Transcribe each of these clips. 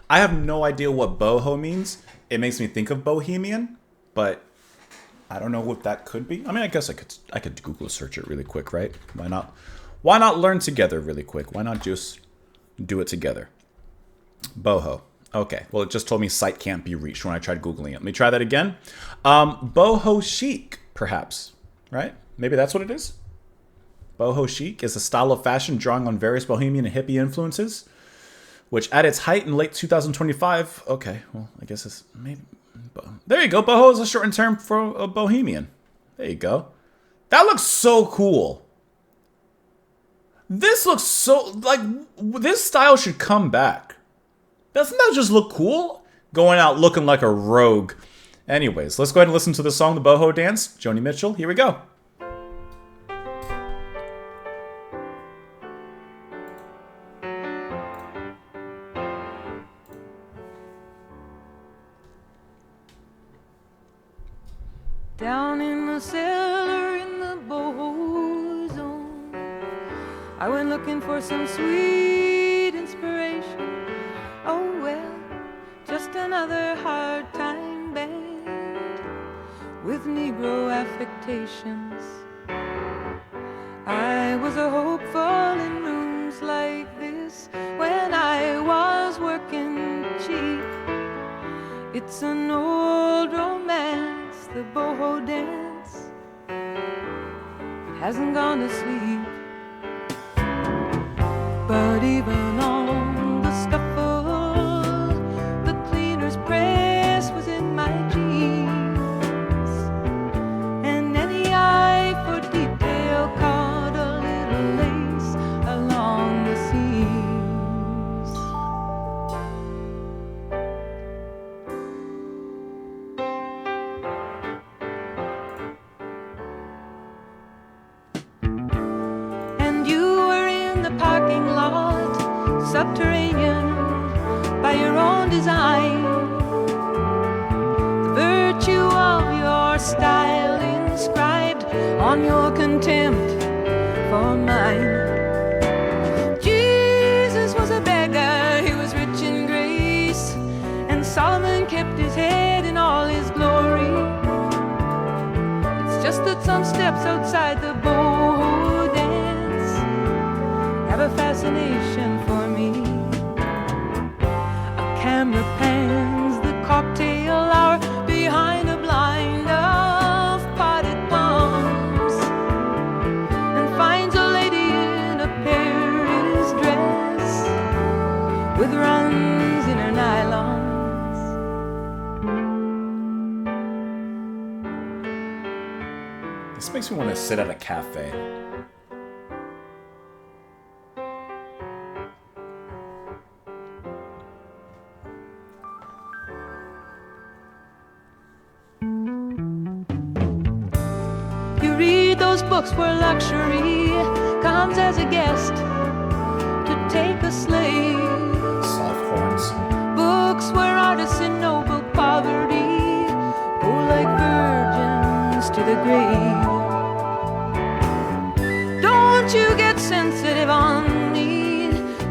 I have no idea what boho means. It makes me think of bohemian, but I don't know what that could be. I mean, I guess I could Google search it really quick, right? Why not? Why not learn together really quick? Why not just do it together? Boho. Okay. Well, it just told me site can't be reached when I tried Googling it. Let me try that again. Boho chic, perhaps. Right? Maybe that's what it is? Boho chic is a style of fashion drawing on various bohemian and hippie influences, which at its height in late 2025... Okay, well, I guess it's... maybe. There you go. Boho is a shortened term for a bohemian. There you go. That looks so cool. This looks so... like, this style should come back. Doesn't that just look cool? Going out looking like a rogue. Anyways, let's go ahead and listen to the song, The Boho Dance. Joni Mitchell, here we go. Down in the cellar in the Boho zone, I went looking for some sweet inspiration. Oh well, just another hard time band with Negro affectations. I was a hopeful in rooms like this when I was working cheap. It's an old romance, the Boho dance hasn't gone to sleep. But even on the scuffle, the cleaner's press was in my jeans, and any eye for detail caught a little lace along the seams. And you were in the parking lot, subterranean by your own design. The virtue of your style inscribed on your contempt for mine. Jesus was a beggar, he was rich in grace, and Solomon kept his head in all his glory. It's just that some steps outside the Boho dance have a fascination for me. A camera pans the cocktail hour behind a blind of potted palms and finds a lady in a Paris dress with runs in her nylons. This makes me want to sit at a cafe. You read those books where luxury comes as a guest to take a slave. Soft horns. Books where artists in noble poverty go like virgins to the grave. Don't you get sensitive on me,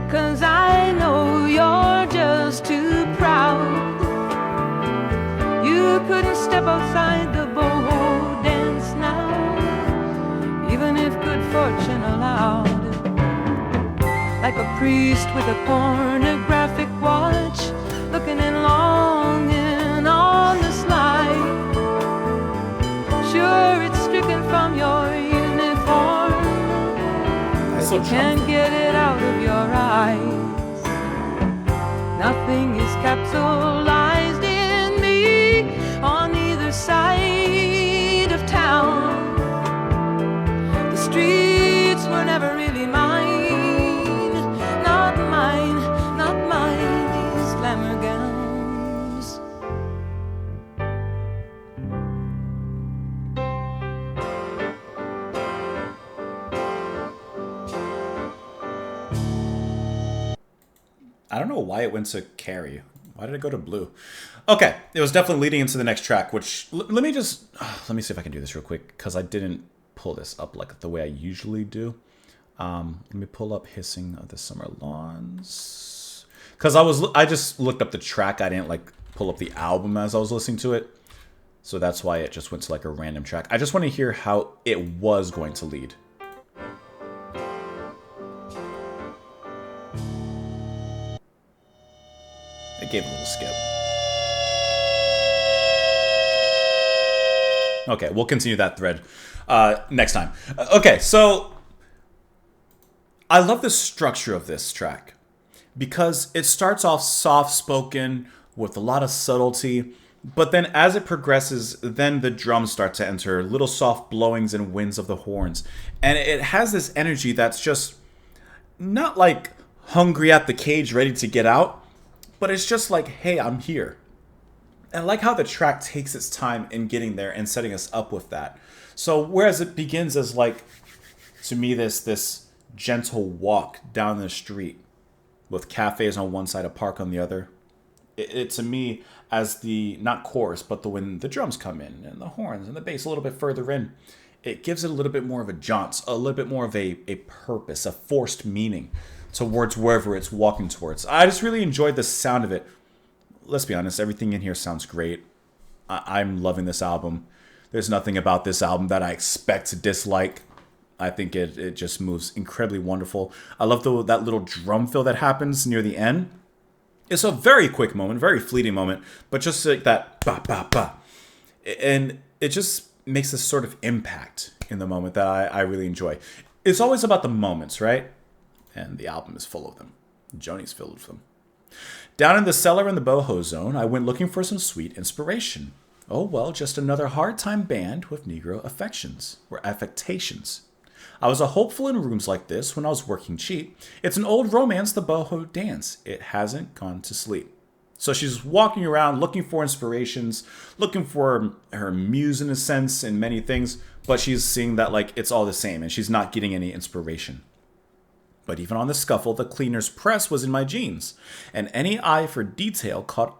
'cause I know you're just too proud. You couldn't step outside the Boho dance now, even if good fortune allowed. Like a priest with a pornographic watch, looking and longing on the slide. Sure, it's stricken from your uniform, That's you so can't chunky. get it out of your eyes. Nothing is capsulized in me on either side of town. The streets were never really mine, not mine, not mine, these glamour gowns. I don't know why it went to carry. Why did it go to blue? Okay, it was definitely leading into the next track, which... let me just... let me see if I can do this real quick, because I didn't pull this up like the way I usually do. Let me pull up Hissing of the Summer Lawns. Because I just looked up the track. I didn't like pull up the album as I was listening to it. So that's why it just went to like a random track. I just want to hear how it was going to lead. It gave a little skip. Okay, we'll continue that thread next time. Okay, so I love the structure of this track because it starts off soft-spoken with a lot of subtlety, but then as it progresses, then the drums start to enter, little soft blowings and winds of the horns. And it has this energy that's just not like hungry at the cage, ready to get out, but it's just like, hey, I'm here. And I like how the track takes its time in getting there and setting us up with that. So whereas it begins as like, to me, this gentle walk down the street with cafes on one side, a park on the other, it to me, as the, not chorus, but when the drums come in and the horns and the bass a little bit further in, it gives it a little bit more of a jaunt, a little bit more of a purpose, a forced meaning towards wherever it's walking towards. I just really enjoyed the sound of it. Let's be honest, everything in here sounds great. I'm loving this album. There's nothing about this album that I expect to dislike. I think it just moves incredibly wonderful. I love that little drum fill that happens near the end. It's a very quick moment, very fleeting moment, but just like that ba ba ba. And it just makes this sort of impact in the moment that I really enjoy. It's always about the moments, right? And the album is full of them. Joni's filled with them. Down in the cellar in the Boho zone, I went looking for some sweet inspiration. Oh well, just another hard time band with Negro affections, or affectations. I was a hopeful in rooms like this when I was working cheap. It's an old romance, the Boho dance. It hasn't gone to sleep. So she's walking around looking for inspirations, looking for her muse in a sense in many things, but she's seeing that like it's all the same and she's not getting any inspiration. But even on the scuffle, the cleaner's press was in my jeans, and any eye for detail caught...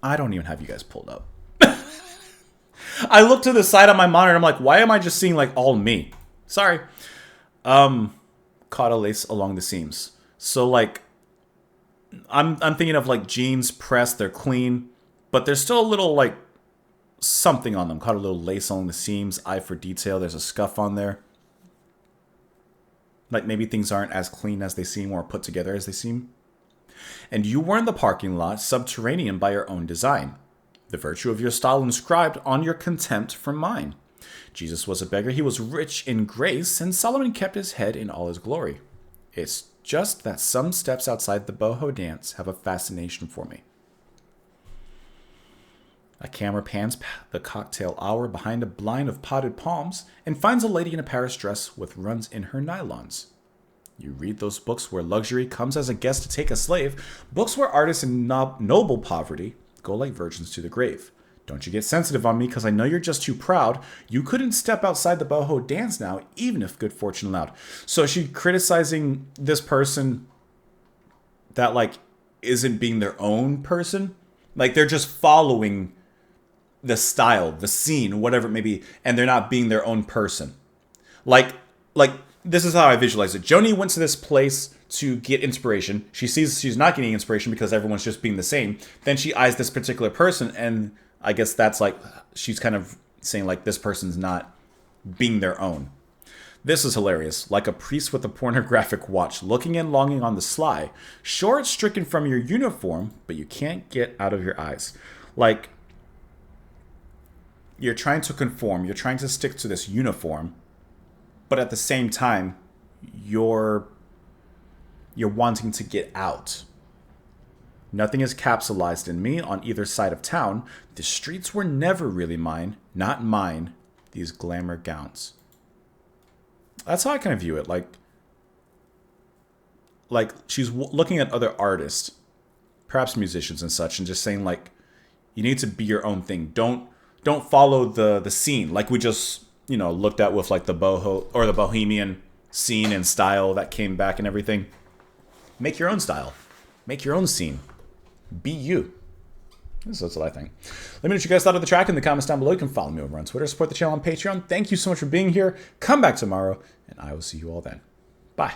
I don't even have you guys pulled up. I looked to the side on my monitor, I'm like, why am I just seeing like all me? Sorry. Caught a lace along the seams. So like, I'm thinking of like jeans pressed, they're clean, but there's still a little like something on them. Caught a little lace along the seams, eye for detail, there's a scuff on there. Like maybe things aren't as clean as they seem or put together as they seem. And you were in the parking lot, subterranean by your own design. The virtue of your style inscribed on your contempt for mine. Jesus was a beggar, he was rich in grace, and Solomon kept his head in all his glory. It's just that some steps outside the Boho dance have a fascination for me. A camera pans the cocktail hour behind a blind of potted palms and finds a lady in a Paris dress with runs in her nylons. You read those books where luxury comes as a guest to take a slave, books where artists in noble poverty go like virgins to the grave. Don't you get sensitive on me because I know you're just too proud. You couldn't step outside the Boho dance now, even if good fortune allowed. So she's criticizing this person that like isn't being their own person. Like they're just following the style, the scene, whatever it may be, and they're not being their own person. Like this is how I visualize it. Joni went to this place to get inspiration. She sees she's not getting inspiration because everyone's just being the same. Then she eyes this particular person, and I guess that's like she's kind of saying like this person's not being their own. This is hilarious. Like a priest with a pornographic watch, looking and longing on the sly. Sure, it's stricken from your uniform, but you can't get out of your eyes. Like, you're trying to conform, you're trying to stick to this uniform, but at the same time, you're wanting to get out. Nothing is capsulized in me on either side of town. The streets were never really mine, not mine, these glamour gowns. That's how I kind of view it. Like she's looking at other artists, perhaps musicians and such, and just saying like, you need to be your own thing. Don't follow the scene like we just looked at with like the Boho or the Bohemian scene and style that came back and everything. Make your own style. Make your own scene. Be you. That's what I think. Let me know what you guys thought of the track in the comments down below. You can follow me over on Twitter, support the channel on Patreon. Thank you so much for being here. Come back tomorrow, and I will see you all then. Bye.